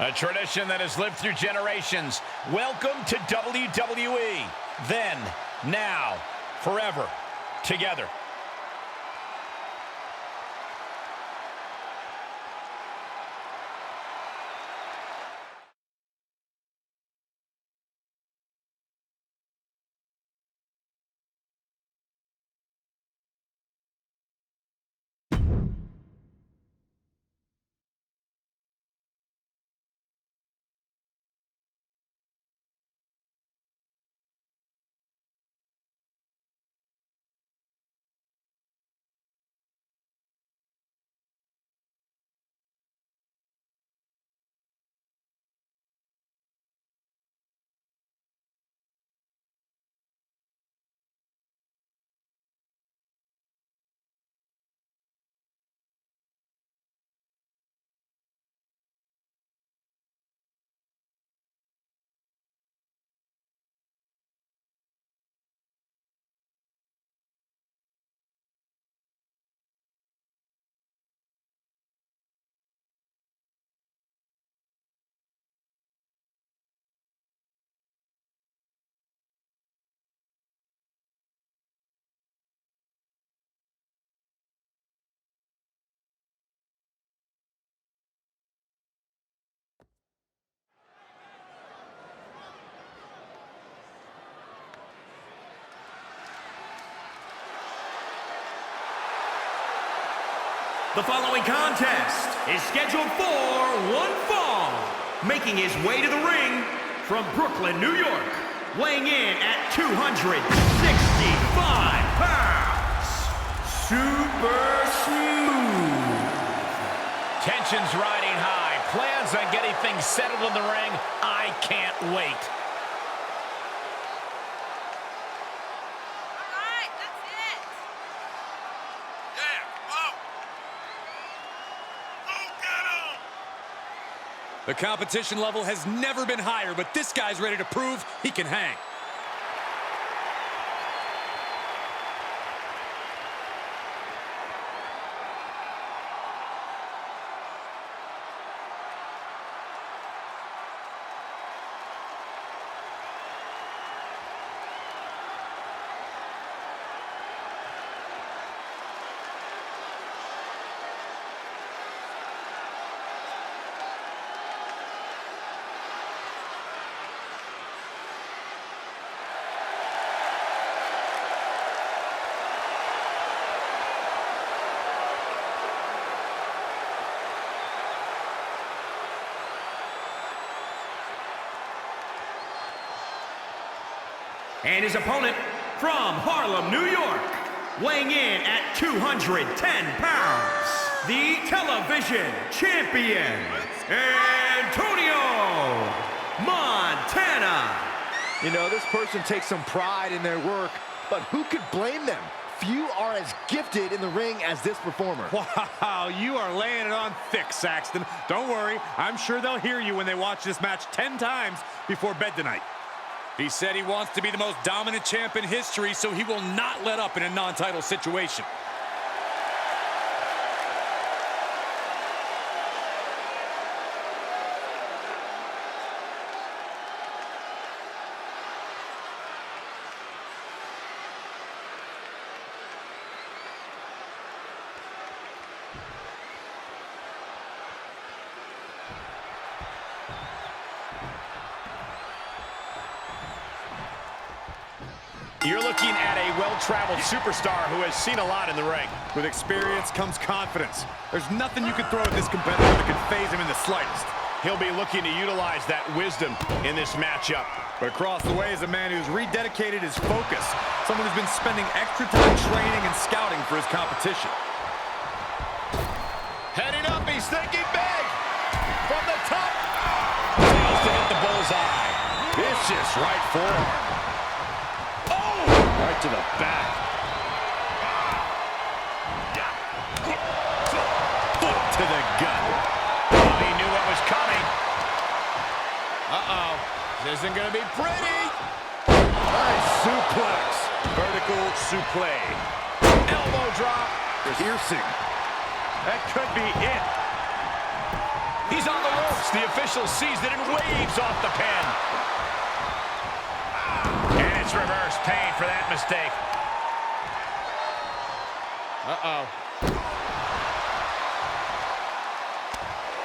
A tradition that has lived through generations. Welcome to WWE. Then, now, forever, together. The following contest is scheduled for one fall. Making his way to the ring from Brooklyn, New York, weighing in at 265 pounds, super smooth. Tensions riding high. Plans on getting things settled in the ring. I can't wait. The competition level has never been higher, but this guy's ready to prove he can hang. And his opponent from Harlem, New York, weighing in at 210 pounds, the television champion, Antonio Montana. You know, this person takes some pride in their work, but who could blame them? Few are as gifted in the ring as this performer. Wow, you are laying it on thick, Saxton. Don't worry, I'm sure they'll hear you when they watch this match 10 times before bed tonight. He said he wants to be the most dominant champ in history, so he will not let up in a non-title situation. You're looking at a well-traveled superstar who has seen a lot in the ring. With experience comes confidence. There's nothing you can throw at this competitor that can phase him in the slightest. He'll be looking to utilize that wisdom in this matchup. But across the way is a man who's rededicated his focus. Someone who's been spending extra time training and scouting for his competition. Heading up, he's thinking big. From the top. Fails to hit the bullseye. Vicious right forearm. Right to the back. Foot to the gut. Oh, he knew what was coming. Uh-oh. This isn't going to be pretty. Nice suplex. Vertical suplex. Elbow drop. Piercing. That could be it. He's on the ropes. The official sees it and waves off the pin. And it's reverse pain for that mistake. Uh-oh.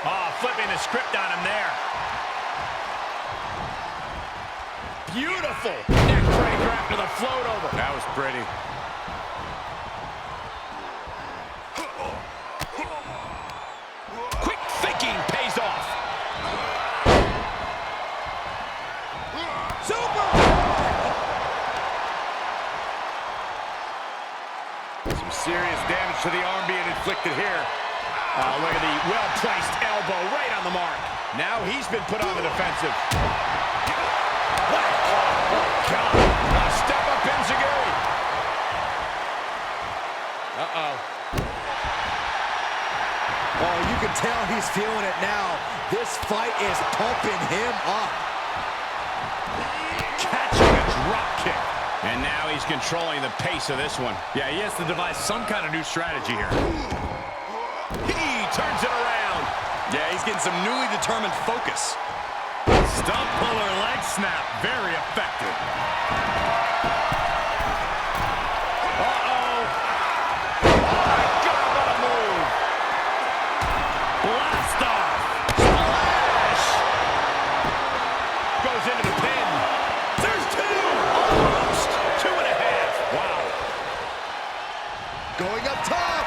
Oh, flipping the script on him there. Beautiful neck breaker after the float over. That was pretty. Quick thinking pays off. Super! Some serious damage to the arm being inflicted here. Oh, look at the well-placed elbow right on the mark. Now he's been put on the defensive. What? Oh, God. A step-up enziguri. Uh-oh. Oh, you can tell he's feeling it now. This fight is pumping him up. Catching a drop kick. And now he's controlling the pace of this one. Yeah, he has to devise some kind of new strategy here. He turns it around. Yeah, he's getting some newly determined focus. Stump puller leg snap, very effective. Uh-oh. Oh, my God, what a move. Blast off. Splash. Goes into the pin. There's two. Almost. 2.5. Wow. Going up top.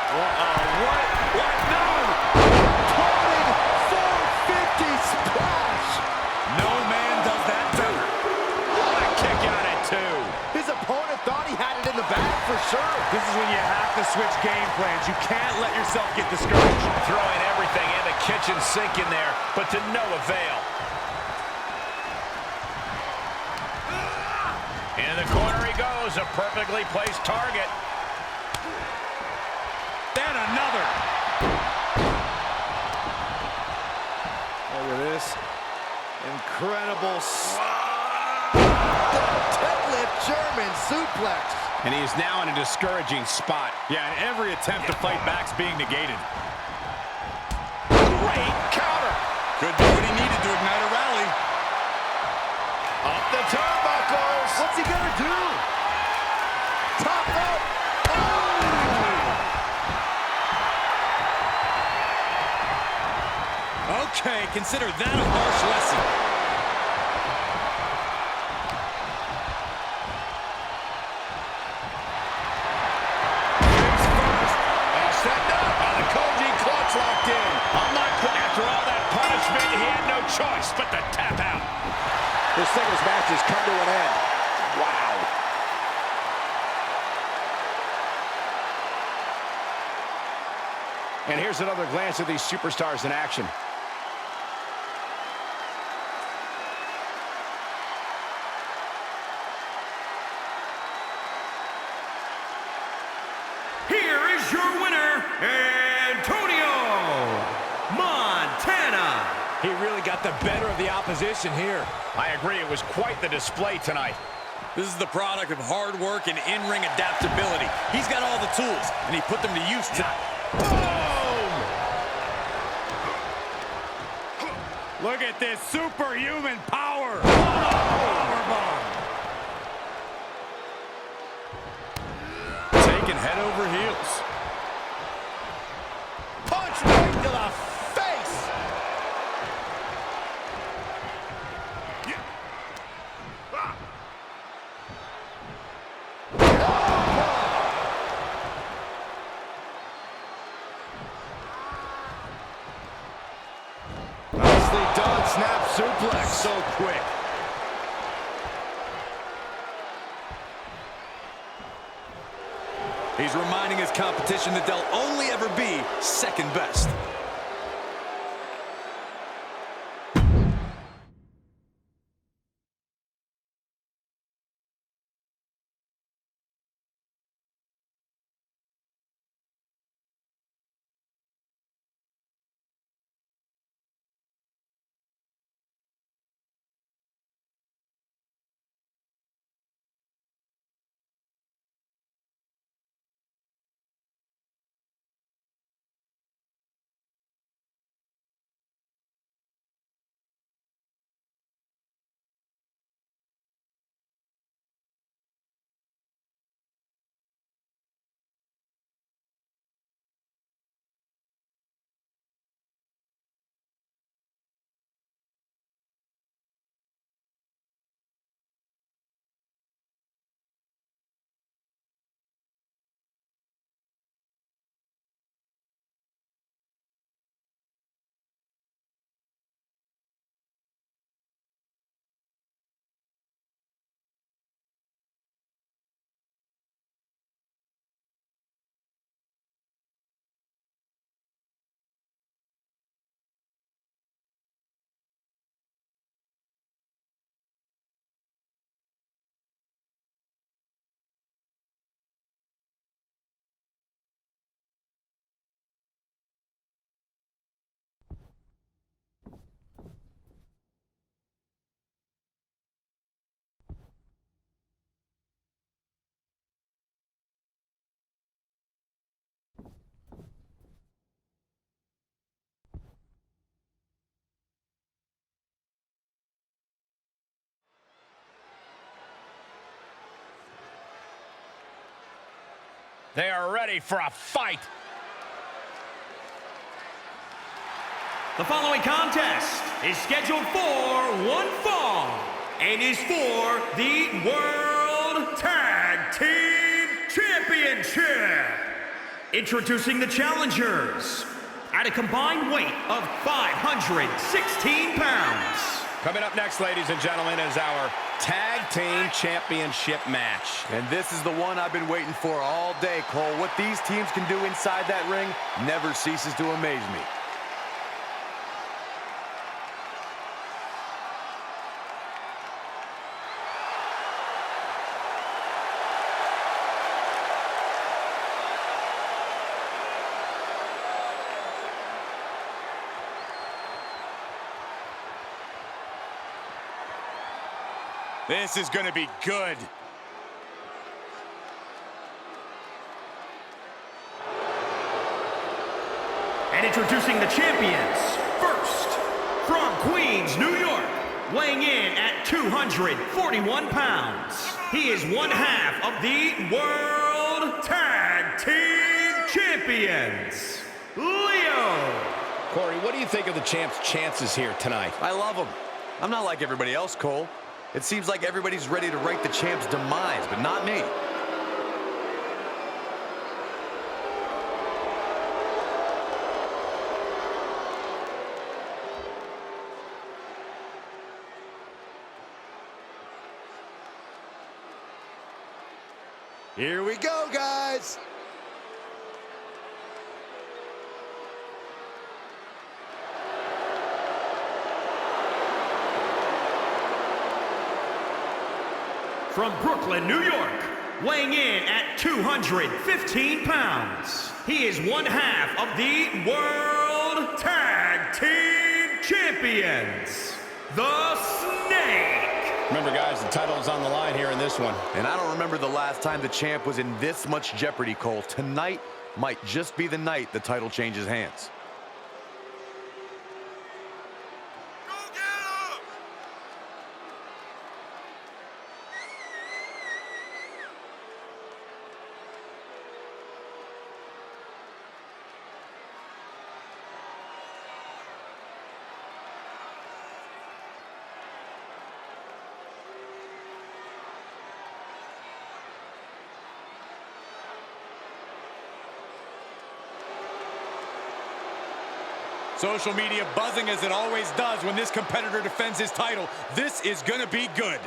What? No. Planted 450 splash. No man does that better. What a kick out at two. His opponent thought he had it in the bag for sure. This is when you have to switch game plans. You can't let yourself get discouraged. Throwing everything in the kitchen sink in there, but to no avail. In the corner he goes, a perfectly placed target. Then another. Look at this. Incredible deadlift German suplex. And he is now in a discouraging spot. Yeah, and every attempt to fight back's being negated. Great counter. Could do what he needed to ignite a rally. Up the turnbuckles. What's he gonna do? Top rope. Okay, consider that a harsh lesson. Set up. The Koji clutch locked in. After all that punishment, he had no choice but to tap out. The singles match has come to an end. Wow. And here's another glance at these superstars in action. Here is your winner, Antonio Montana. He really got the better of the opposition here. I agree, it was quite the display tonight. This is the product of hard work and in-ring adaptability. He's got all the tools, and he put them to use tonight. Boom! Look at this superhuman power. Powerbomb. Taken head over heels. Punch right to the face. Nicely done, snap suplex. So quick. He's reminding his competition that they'll only ever be second best. They are ready for a fight. The following contest is scheduled for one fall and is for the World Tag Team Championship. Introducing the challengers at a combined weight of 516 pounds. Coming up next, ladies and gentlemen, is our Tag Team Championship match. And this is the one I've been waiting for all day, Cole. What these teams can do inside that ring never ceases to amaze me. This is going to be good. And introducing the champions, first, from Queens, New York, weighing in at 241 pounds, he is one half of the World Tag Team Champions, Leo. Corey, what do you think of the champ's chances here tonight? I love them. I'm not like everybody else, Cole. It seems like everybody's ready to write the champ's demise, but not me. Here we go, guys. From Brooklyn, New York, weighing in at 215 pounds, he is one half of the World Tag Team Champions, The Snake. Remember, guys, the title is on the line here in this one. And I don't remember the last time the champ was in this much jeopardy, Cole. Tonight might just be the night the title changes hands. Social media buzzing as it always does when this competitor defends his title. This is going to be good.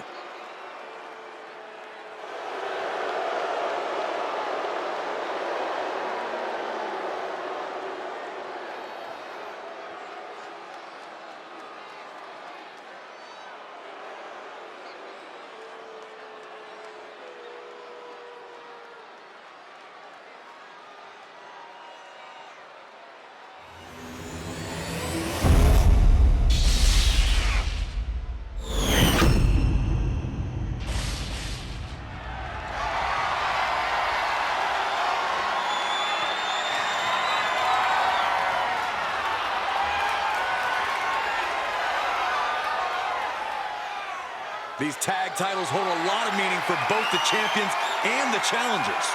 These tag titles hold a lot of meaning for both the champions and the challengers.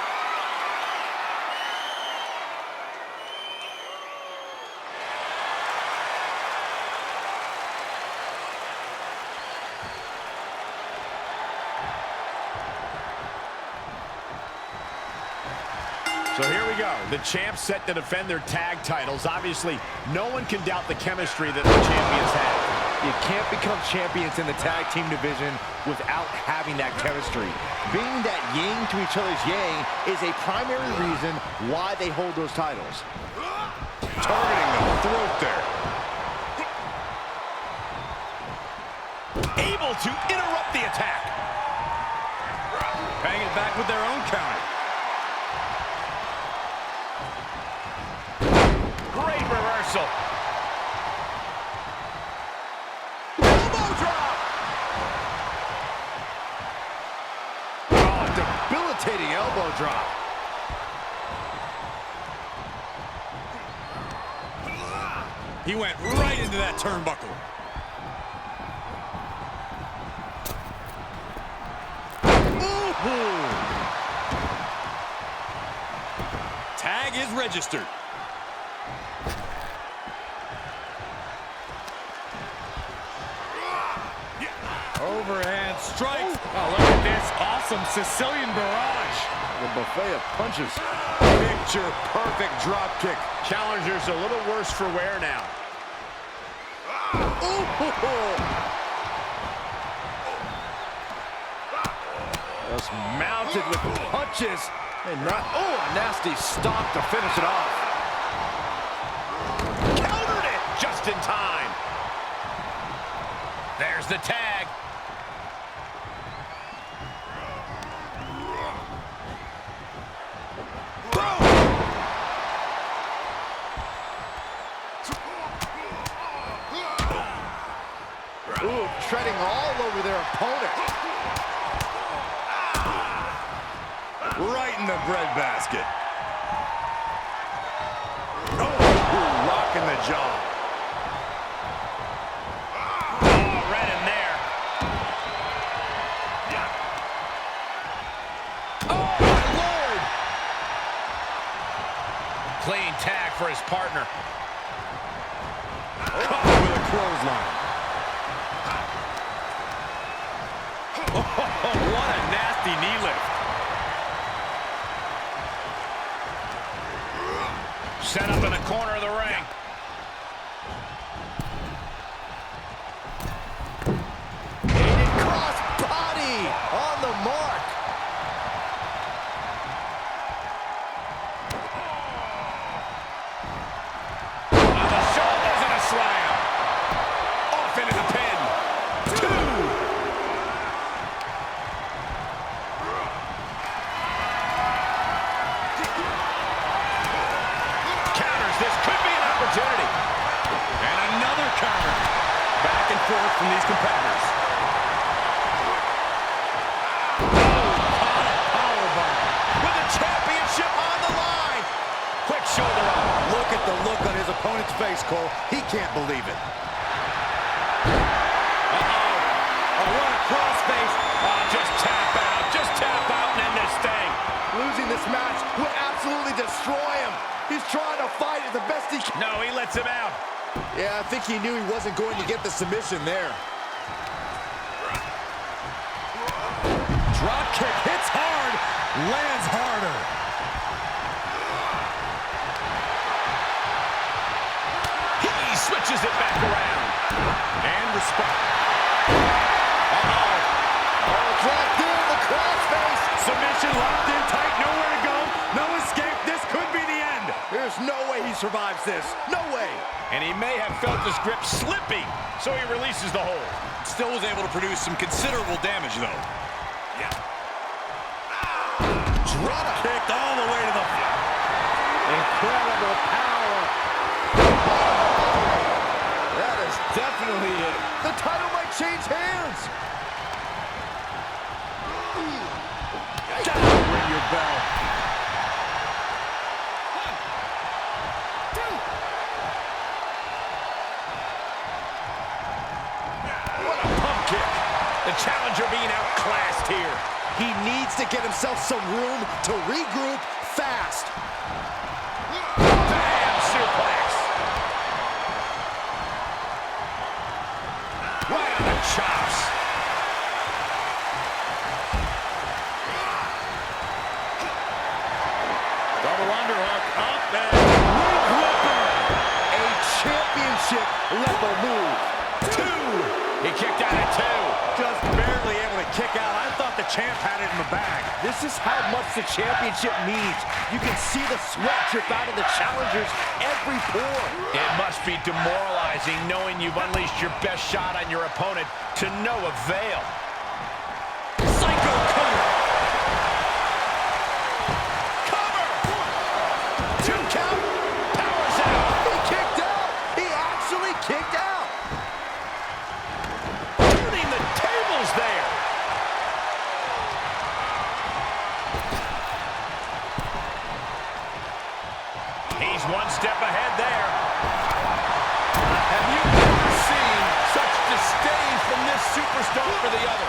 So here we go. The champs set to defend their tag titles. Obviously, no one can doubt the chemistry that the champions have. You can't become champions in the tag team division without having that chemistry. Being that yin to each other's yang is a primary reason why they hold those titles. Targeting the throat there. Able to interrupt the attack. Paying it back with their own counter. Great reversal. Debilitating elbow drop. He went right into that turnbuckle. Ooh. is registered. Overhand strike. Oh, look at this awesome Sicilian barrage. The buffet of punches. Picture perfect drop kick. Challenger's a little worse for wear now. Just mounted with punches. And not, a nasty stop to finish it off. Countered it just in time. There's the tag. Ooh, treading all over their opponent. Right in the breadbasket. Oh, rocking the jaw. Oh, right in there. Oh, my Lord. Clean tag for his partner. Caught with a clothesline. Oh, what a nasty knee lift. Set up in the corner of the ring. Aided cross body on the mark. On the shoulders and a slam. Off into the pin. 2. Counters. This could be an opportunity. And another counter. Back and forth from these competitors. With the championship on the line. Quick shoulder up. Look at the look on his opponent's face, Cole. He can't believe it. Oh, what a crossface. Oh, just tap out. Just tap out and end this thing. Losing this match would absolutely destroy him. He's trying to fight it the best he can. No, he lets him out. Yeah, I think he knew he wasn't going to get the submission there. Drop kick hits hard, lands harder. He switches it back around. And response. Dropped in the crossface. Submission locked in tight, nowhere to go, no escape. This could be the end. There's no way he survives this. No way. And he may have felt his grip slipping, so he releases the hold. Still was able to produce some considerable damage, though. Drop kicked all the way to the... Incredible power. That is definitely it. The title might change hands. Ring your bell. What a pump kick. The challenger being outclassed here. He needs to get himself some room to regroup fast. Bam! Suplex. Right on the chops. Double underhook, up and... A championship level move. 2. He kicked out at 2. Just barely able to kick out. I thought the champ had it in the bag. This is how much the championship means. You can see the sweat drip out of the challengers every pore. It must be demoralizing knowing you've unleashed your best shot on your opponent to no avail. Psycho cover. Cover! 2 count. Powers out. He kicked out. He actually kicked out. Turning the tables there. He's one step ahead there. Have you ever seen such disdain from this superstar for the other?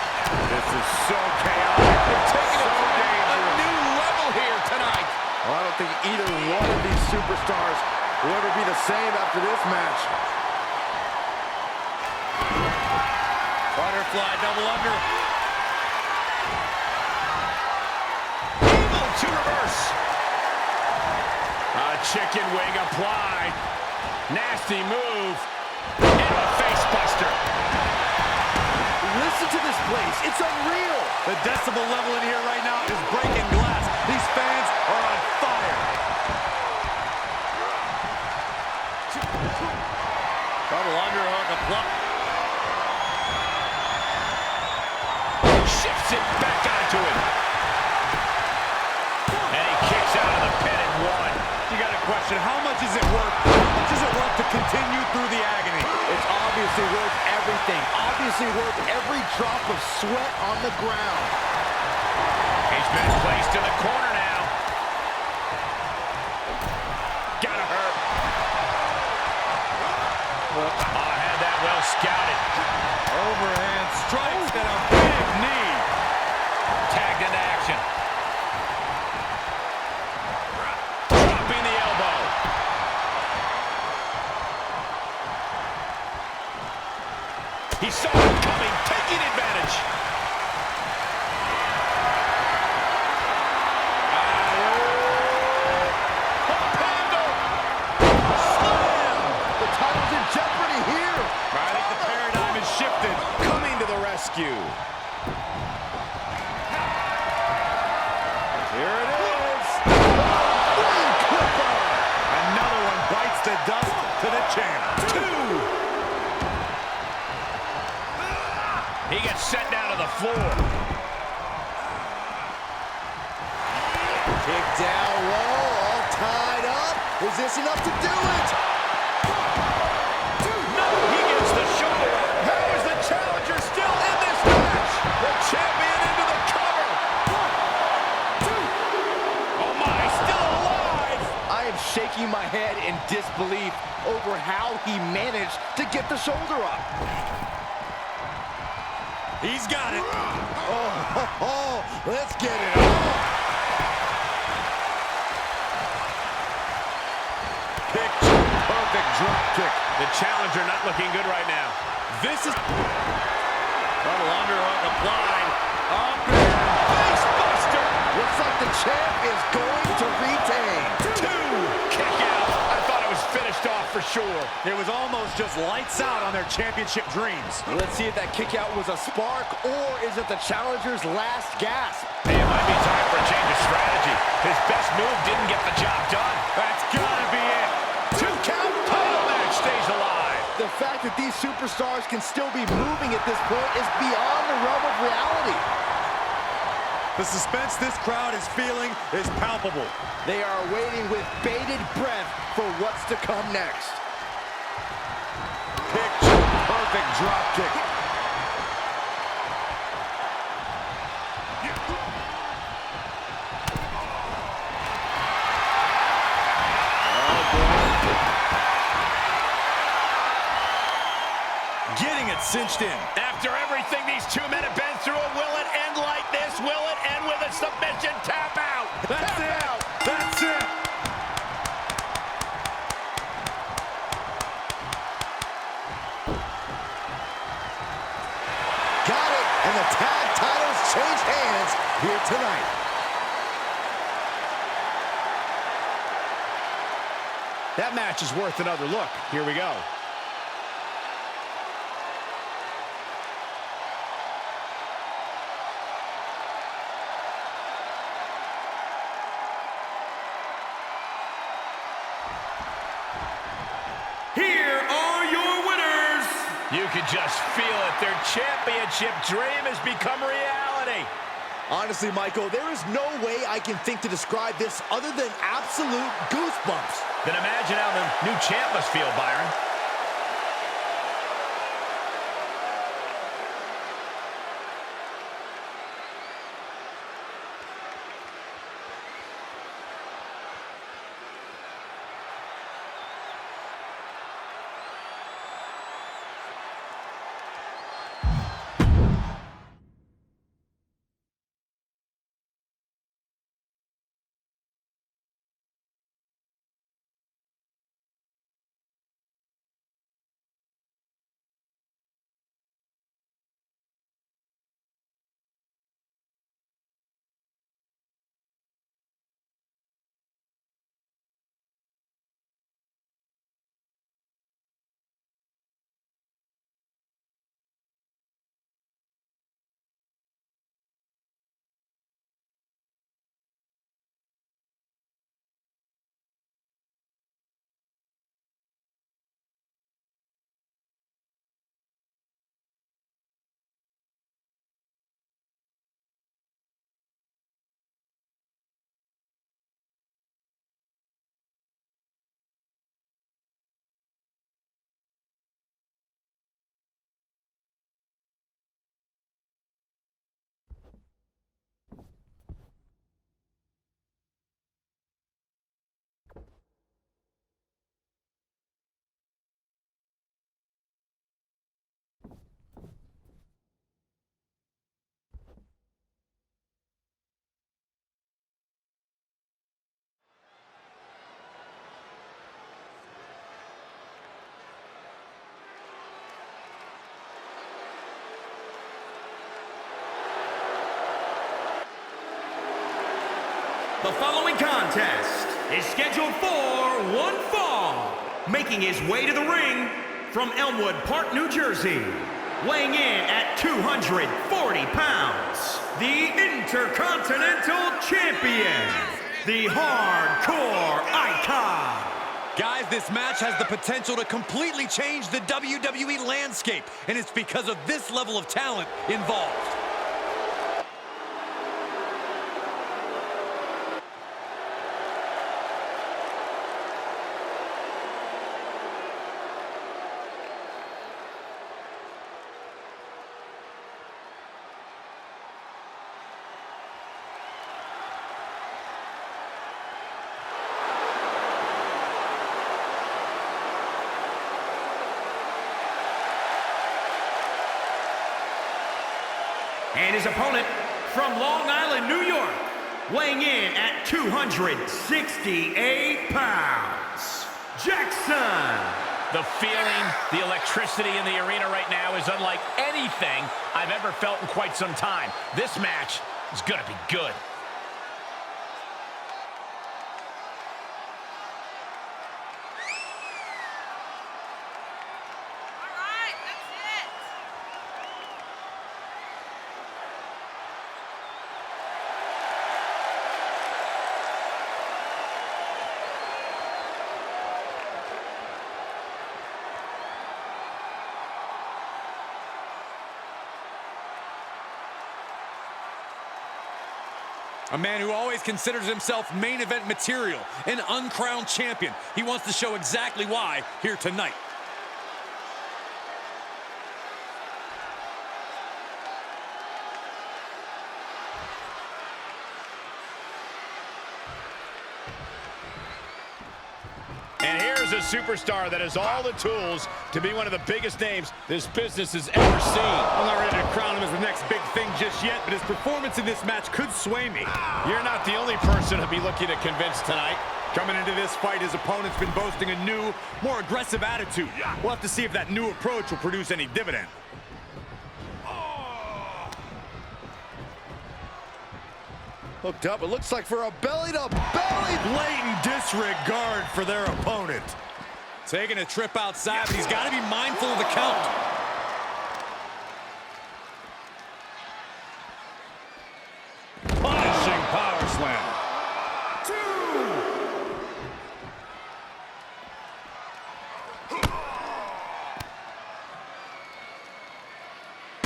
superstars will ever be the same after this match. Butterfly double under. Evil to reverse. A chicken wing applied. Nasty move. Into a face buster. Listen to this place. It's unreal. The decibel level in here right now is breaking glass. These fans are on fire. Double underhook applied. Shifts it back onto him. And he kicks out of the pin at one. You got to question, how much is it worth? How much is it worth to continue through the agony? It's obviously worth everything. Obviously worth every drop of sweat on the ground. He's been placed in the corner now. Gotta hurt. I had that well scouted. Overhand strikes and a big knee. Tagged into action. Dropping the elbow. He saw it coming, taking advantage. The title's in jeopardy here. I think the paradigm has shifted. Coming to the rescue. Here it is. Another one bites the dust to the champ. Two. He gets sent down to the floor. Kick down low, all tied up. Is this enough to do it? No, he gets the shoulder. How is the challenger still in this match? The champion into the cover. Oh my, still alive. I am shaking my head in disbelief over how he managed to get the shoulder up. He's got it. Let's get it on. Picture perfect drop kick. The challenger not looking good right now. This is double underhook applied. Up and Face buster. Looks like the champ is going to retain. Two. Kick out. I thought it was finished off for sure. it was almost just lights out on their championship dreams. Let's see if that kick out was a spark or is it the challenger's last gasp? Hey, it might be time for a change of strategy. His best move didn't get the job done. That's gotta be it. 2 count. Title match stays alive. The fact that these superstars can still be moving at this point is beyond the realm of reality. The suspense this crowd is feeling is palpable. They are waiting with bated breath for what's to come next. Picture perfect drop kick. Getting it cinched in. After everything these two men have been through, will it end like this? Will it end with a submission tap out? That's Tap it. out. That's it. Got it, and the tag titles change hands here tonight. That match is worth another look. Here we go. Here are your winners. You can just feel it. Their championship dream has become reality. Honestly, Michael, there is no way I can think to describe this other than absolute goosebumps. Then imagine how the new champ must feel, Byron. The following contest is scheduled for one fall. Making his way to the ring from Elmwood Park, New Jersey. Weighing in at 240 pounds. The Intercontinental Champion. The Hardcore Icon. Guys, this match has the potential to completely change the WWE landscape, and it's because of this level of talent involved. And his opponent from Long Island, New York, weighing in at 268 pounds, Jackson. The feeling, the electricity in the arena right now is unlike anything I've ever felt in quite some time. This match is going to be good. A man who always considers himself main event material, an uncrowned champion. He wants to show exactly why here tonight. And here's a superstar that has all the tools to be one of the biggest names this business has ever seen. I'm not ready to crown him as the next big thing just yet, but his performance in this match could sway me. You're not the only person to be looking to convince tonight. Coming into this fight, his opponent's been boasting a new, more aggressive attitude. We'll have to see if that new approach will produce any dividend. Hooked up, it looks like for a belly-to-belly. Blatant disregard for their opponent. Taking a trip outside, but he's got to be mindful of the count. Punishing power slam.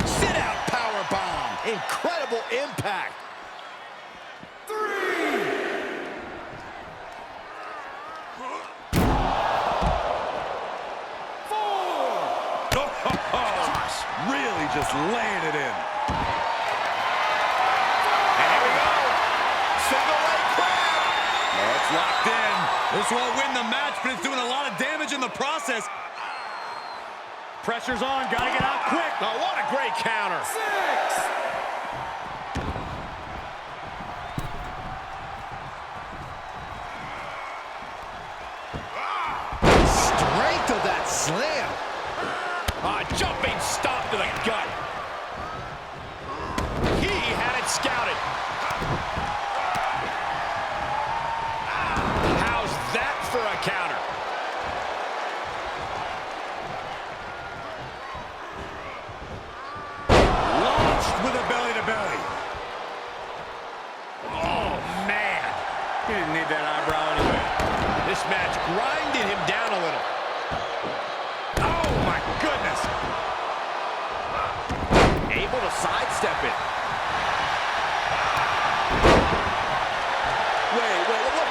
Sit-out power bomb. Incredible impact. Really just laying it in. And here we go. Single leg crab. It's locked in. This won't win the match, but it's doing a lot of damage in the process. Pressure's on. Got to get out quick. Oh, what a great counter. 6. Strength of that slam. Jumping stop to the gut. He had it scouted. How's that for a counter? Launched with a belly-to-belly. Oh, man. He didn't need that eyebrow anyway. This match grinded him down a little. Oh, my goodness. Able to sidestep it.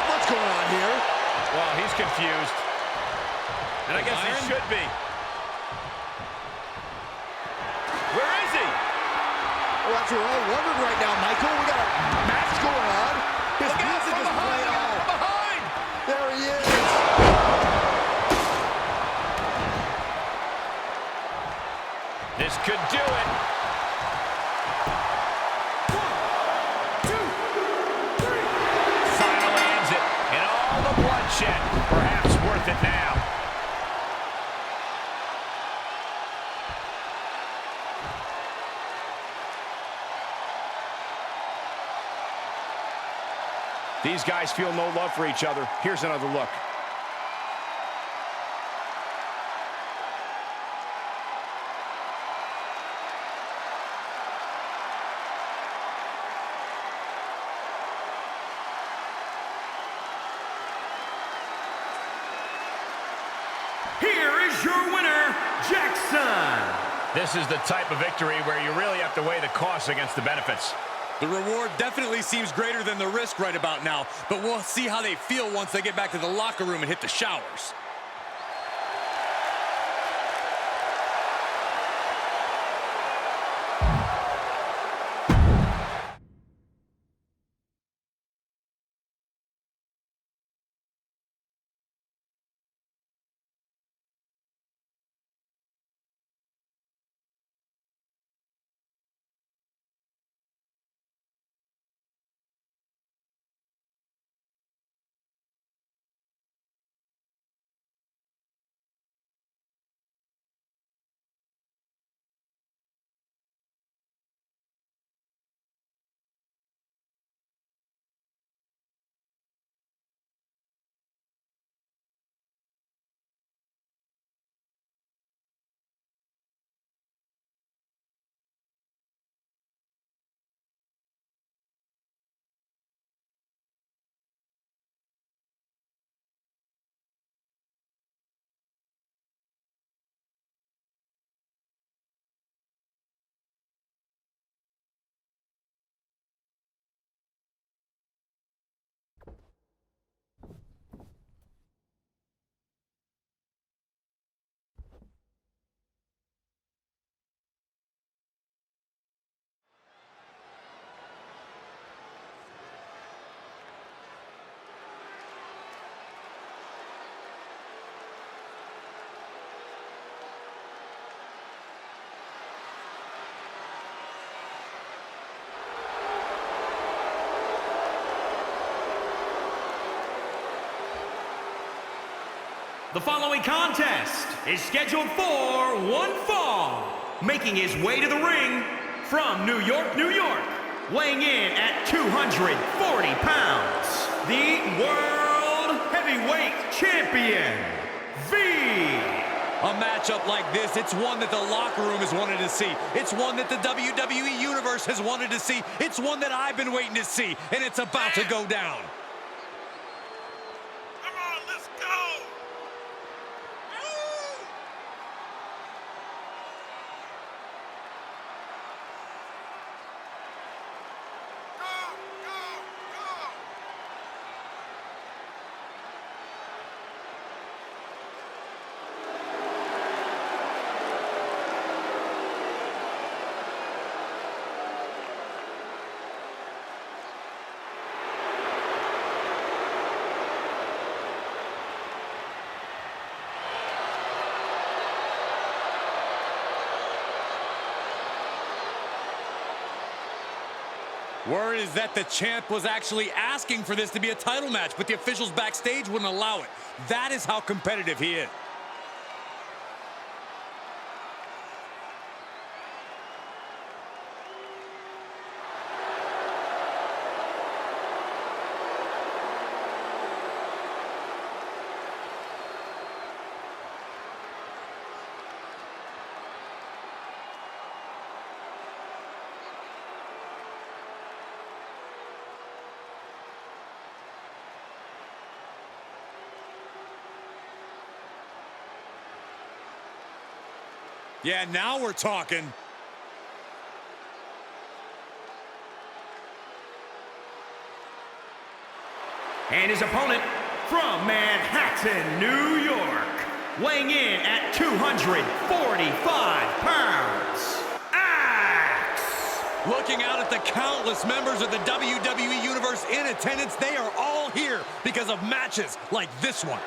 What's going on here? Well, he's confused. And I guess he should be. Where is he? Well, that's what we're all wondering right now, Michael. We got a match going on. His Look out, music from is behind, playing look out, off. from behind. There he is. This could do it. 1, 2, 3. Finally ends it. And all the bloodshed. Perhaps worth it now. These guys feel no love for each other. Here's another look. Here is your winner, Jackson. This is the type of victory where you really have to weigh the costs against the benefits. The reward definitely seems greater than the risk right about now, but we'll see how they feel once they get back to the locker room and hit the showers. The following contest is scheduled for one fall. Making his way to the ring from New York, New York, weighing in at 240 pounds, the World Heavyweight Champion, V. A matchup like this, it's one that the locker room has wanted to see. It's one that the WWE Universe has wanted to see. It's one that I've been waiting to see, and it's about to go down. Word is that the champ was actually asking for this to be a title match, but the officials backstage wouldn't allow it. That is how competitive he is. Yeah, now we're talking. And his opponent from Manhattan, New York, weighing in at 245 pounds, Axe! Looking out at the countless members of the WWE Universe in attendance, they are all here because of matches like this one.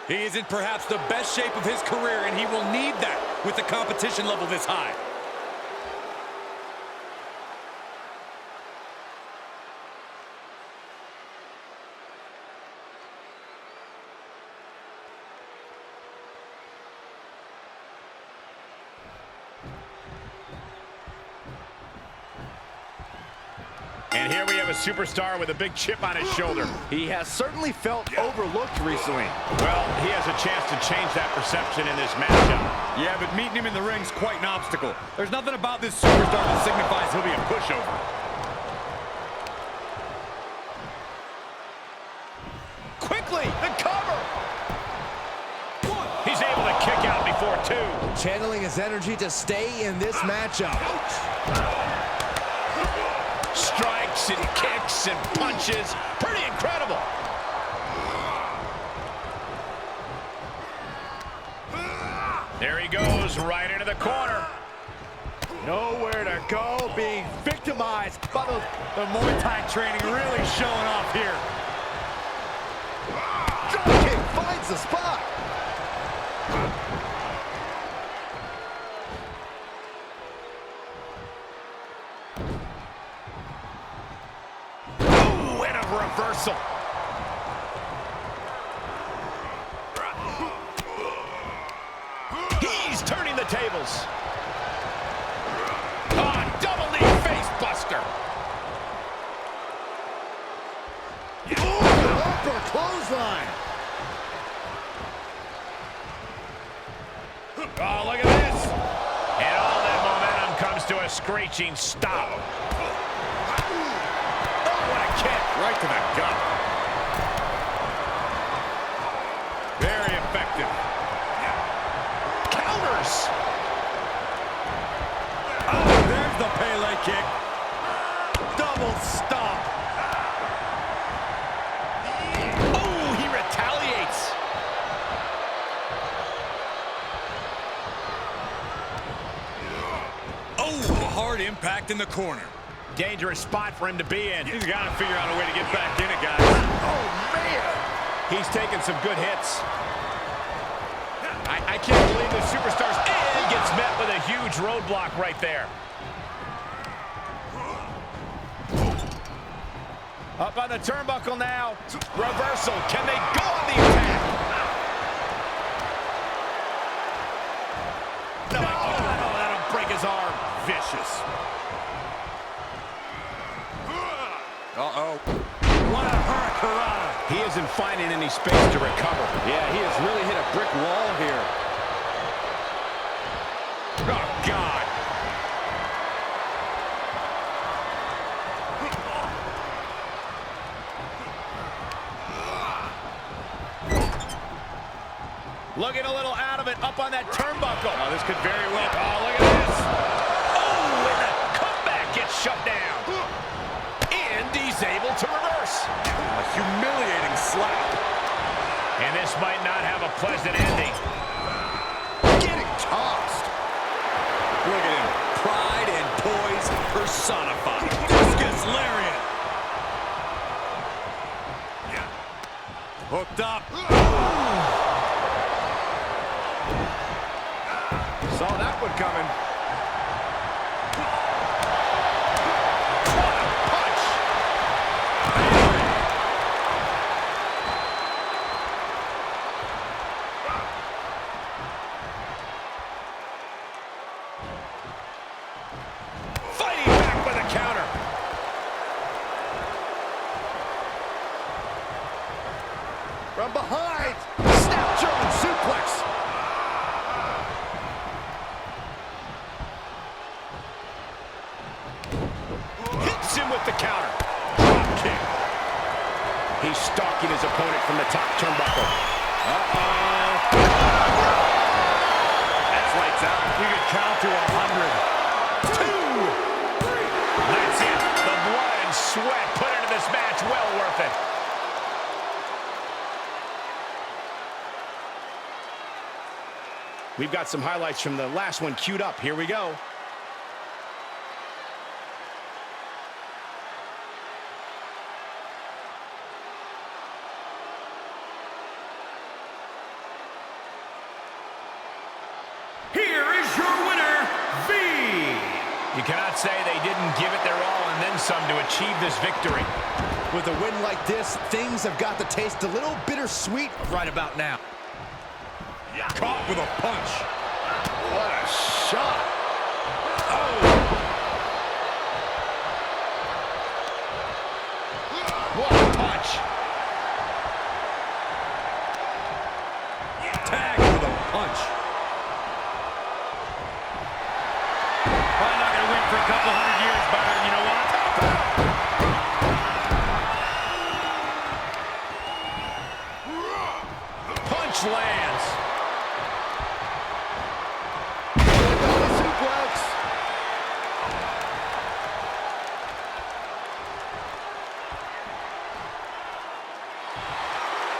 He is in perhaps the best shape of his career, and he will need that with the competition level this high. And here we have a superstar with a big chip on his shoulder. He has certainly felt overlooked recently. Well, he has a chance to change that perception in this matchup. Yeah, but meeting him in the ring's quite an obstacle. There's nothing about this superstar that signifies he'll be a pushover. Quickly, the cover! He's able to kick out before two. Channeling his energy to stay in this matchup. Strikes and kicks and punches. Pretty incredible. There he goes, right into the corner. Nowhere to go, being victimized by The Muay Thai training really showing off here. drop kick, finds the spot. Ooh, and a reversal. He's turning the tables. Oh, double knee face buster. Upper clothesline. Oh, look at this. And all that momentum comes to a screeching stop. Oh, what a kick. Right to the gut. Very effective. Counters. Oh, there's the Pele kick. Double stomp. Oh, he retaliates. Oh, a hard impact in the corner. Dangerous spot for him to be in. He's got to figure out a way to get back in it, guys. Oh, man. He's taking some good hits. I can't believe the superstar's and gets met with a huge roadblock right there. Up on the turnbuckle now. Reversal. Can they go on the attack? No, that'll break his arm. Vicious. Uh-oh. What a hurricanrana. He isn't finding any space to recover. Yeah, he has really hit a brick wall here. Oh, God. Looking a little out of it, up on that turnbuckle. Oh, this could very well. Oh, look at this. Oh, and the comeback gets shut down. And he's able to reverse. A humiliating slap. And this might not have a pleasant ending. Getting tossed. Look at him. Pride and poise personified. Discus lariat. Hooked up. Saw that one coming. Fighting back with a counter. From behind. Snap German suplex. Hits him with the counter. Drop kick. He's stalking his opponent from the top turnbuckle. Uh-oh. That's lights out. You could count to 100. 2, 3. That's it. The blood and sweat put into this match. Well worth it. We've got some highlights from the last one queued up. Here we go. You cannot say they didn't give it their all and then some to achieve this victory. With a win like this, things have got to taste a little bittersweet right about now. Caught with a punch. What a shot. Oh! What a punch. Tagged with a punch. Probably not going to win for a couple hundred years, Byron. You know what? Punch lands. Suplex.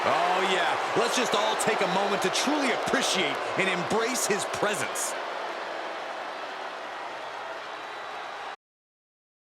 Oh, yeah. Let's just all take a moment to truly appreciate and embrace his presence.